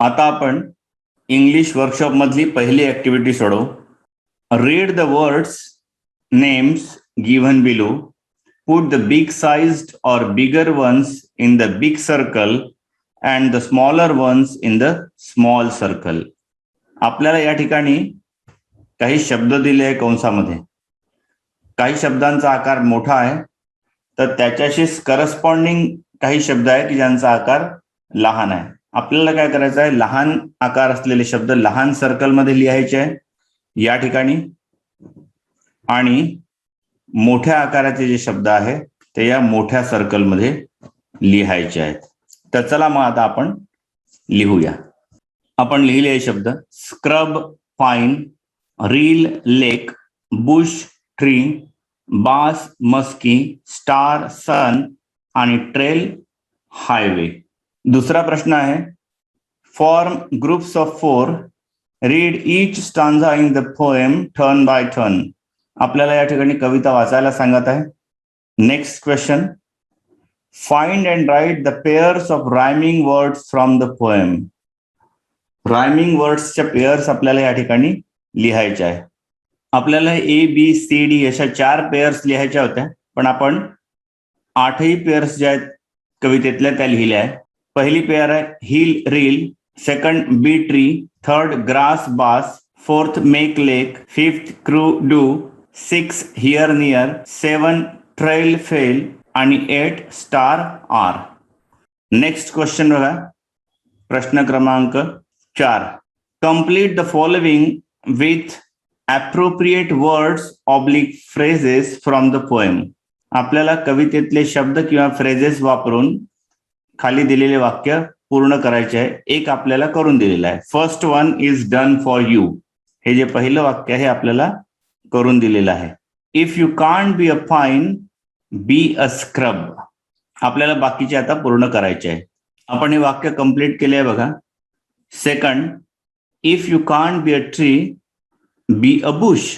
आता आपण English workshop मधली पहिली ऍक्टिव्हिटी सोडवू. Read the words names given below. Put the big sized or bigger ones in the big circle and the smaller ones in the small circle. आपल्याला या ठिकाणी काही शब्द दिले आहे कंसामध्ये. काही शब्दांचा आकार मोठा आहे तर त्याच्याशी करस्पॉन्डिंग काही शब्द आहे की ज्यांचा आकार लहान आहे. आपल्याला काय करायचं आहे, लहान आकार असलेले शब्द लहान सर्कल मध्ये लिहायचे आहे या ठिकाणी, आणि मोठ्या आकाराचे जे शब्द आहे ते या मोठ्या सर्कलमध्ये लिहायचे आहेत. तर चला मग आता आपण लिहूया. आपण लिहिले हे शब्द: scrub pine, rill lake, bush tree, bass muskie, star sun आणि ट्रेल हायवे. दुसरा प्रश्न आहे, form groups of 4, read each stanza in the poem turn by turn. आपल्याला या ठिकाणी कविता वाचायला सांगत आहे. Next question, find and write the pairs of rhyming words from the poem. Rhyming वर्ड्सच्या पेअर्स आपल्याला या ठिकाणी लिहायच्या आहे. आपल्याला ABCD अशा 4 पेअर्स लिहायच्या होत्या, पण आपण 8ही पेअर्स ज्या आहेत कवितेतल्या त्या लिहिल्या आहे. पहिली पेअर आहे hill reel, second bee tree, third grass bass, fourth make lake, fifth crew do, 6 here near, 7 trail fail आणि 8 स्टार आर. नेक्स्ट क्वेश्चन बघा, प्रश्न क्रमांक 4. Complete the following with appropriate words oblique phrases from the poem. आपल्याला कवितेतले शब्द किंवा phrases वापरून खाली दिलेले वाक्य पूर्ण करायचे आहे. एक आपल्याला करून दिलेलं आहे. First one is done for you. हे जे पहिलं वाक्य आहे आपल्याला करून दिलेलं आहे. If you can't be a pine be a scrub. आपल्याला बाकीचे आता पूर्ण करायचे आहे. आपण हे वाक्य कंप्लीट केले आहे बघा. Second, if you can't be a tree be a bush.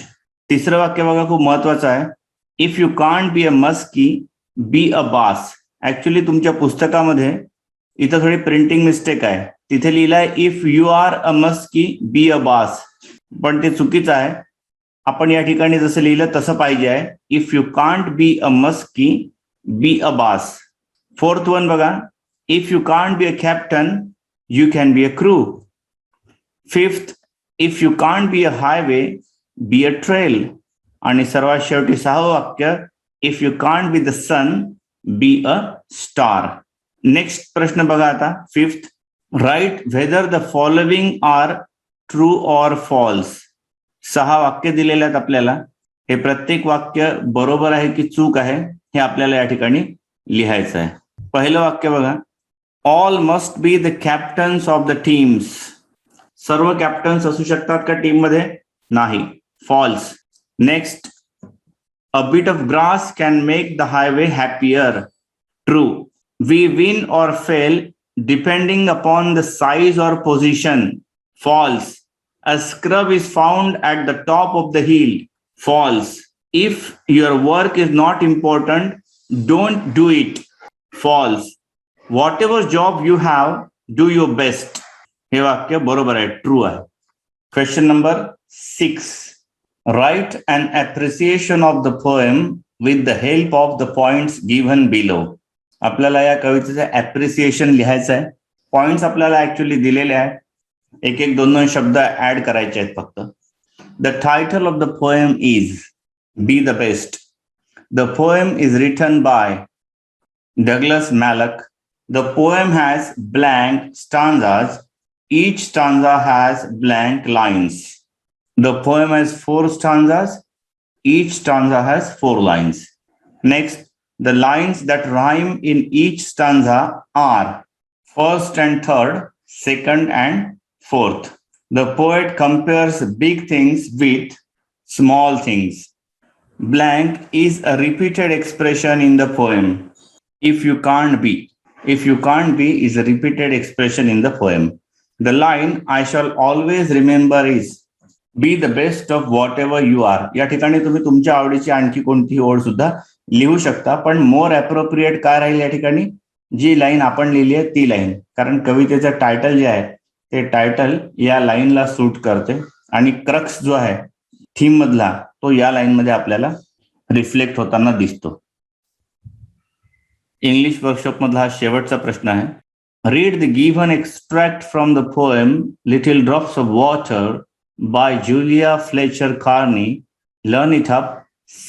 तिसरं वाक्य बघा, खूप महत्वाचं आहे. If you can't be a muskie be a bass. Actually तुमच्या पुस्तकामध्ये इथं थोडी प्रिंटिंग मिस्टेक आहे. तिथे लिहिलं आहे if you are a muskie be a bass, पण ते चुकीचं आहे. आपण या ठिकाणी जसं लिहिलं तसं पाहिजे आहे. If you can't be a muskie be a bass. Fourth one बघा, if you can't be a captain you can be a crew. Fifth, if you can't be a highway be a trail. आणि सर्वात शेवटी 6वं वाक्य, if you can't be the sun be a star. Next प्रश्न बघा आता, fifth, write whether the following are true or false. 6 वाक्य दिलेले आहेत आपल्याला. हे प्रत्येक वाक्य बरोबर आहे की चूक आहे हे आपल्याला या ठिकाणी लिहायचं आहे. पहिलं वाक्य बघा, all must be the captains of the teams. सर्व कॅप्टन्स असू शकतात का टीम मध्ये? नाही, false. Next, a bit of grass can make the highway happier. True. We win or fail depending upon the size or position. False. A scrub is found at the top of the hill. False. If your work is not important, don't do it. False. Whatever job you have, do your best. हे वाक्य बरोबर आहे, true आहे. Question number 6. Write an appreciation of the poem with the help of the points given below. आपल्याला या कवितेचं appreciation लिहायचं आहे. Points आपल्याला ऍक्च्युली दिलेले आहेत. एक एक दोन दोन शब्द ऍड करायचे आहेत फक्त. The title of the poem is be the best. The poem is written by Douglas Malloch. The poem has blank stanzas. Each stanza has blank lines. The poem has 4 stanzas. Each stanza has 4 lines. Next, the lines that rhyme in each stanza are first and third, second and fourth. The poet compares big things with small things. Blank is a repeated expression in the poem. If you can't be. If you can't be is a repeated expression in the poem. The line I shall always remember is be the best of whatever you are. या ठिकाणी तुम्ही तुमच्या आवडीची आणखी कोणतीही ओळ सुद्धा लिहू शकता, पण मोर अप्रोप्रिएट काय राहील या ठिकाणी? जी लाईन आपण लिहिली आहे ती लाईन, कारण कवितेचं टायटल जे आहे ते टायटल या लाईनला सूट करते आणि क्रक्स जो आहे थीम मधला तो या लाईन मध्ये आपल्याला रिफ्लेक्ट होताना दिसतो. इंग्लिश वर्कशॉप मधला हा शेवटचा प्रश्न आहे. Read the given extract from the poem little drops of water bye Julia Fletcher Carney. Learn it up,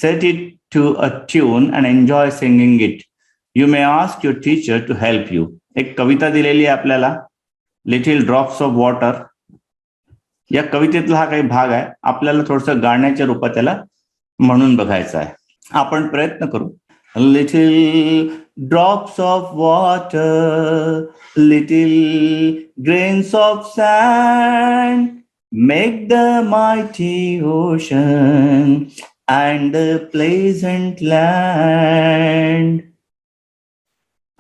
set it to a tune and enjoy singing it. You may ask your teacher to help you. एक कविता दिलेली आहे आपल्याला, little drops of water. या कवितेतला हा काही भाग आहे, आपल्याला थोडंसं गाण्याच्या रूपात त्याला म्हणून बघायचं आहे. आपण प्रयत्न करू. Little drops of water, little grains of sand, make the mighty ocean and the pleasant land.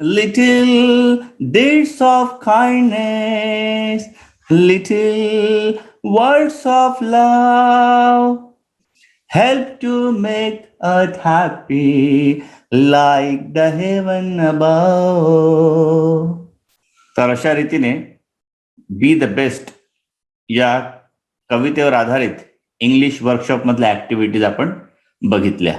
Little deeds of kindness, little words of love, help to make earth happy like the heaven above. तर अशा रीतीने बी the best या कवितेवर आधारित English workshop मधल्या activities आपण बघितल्या.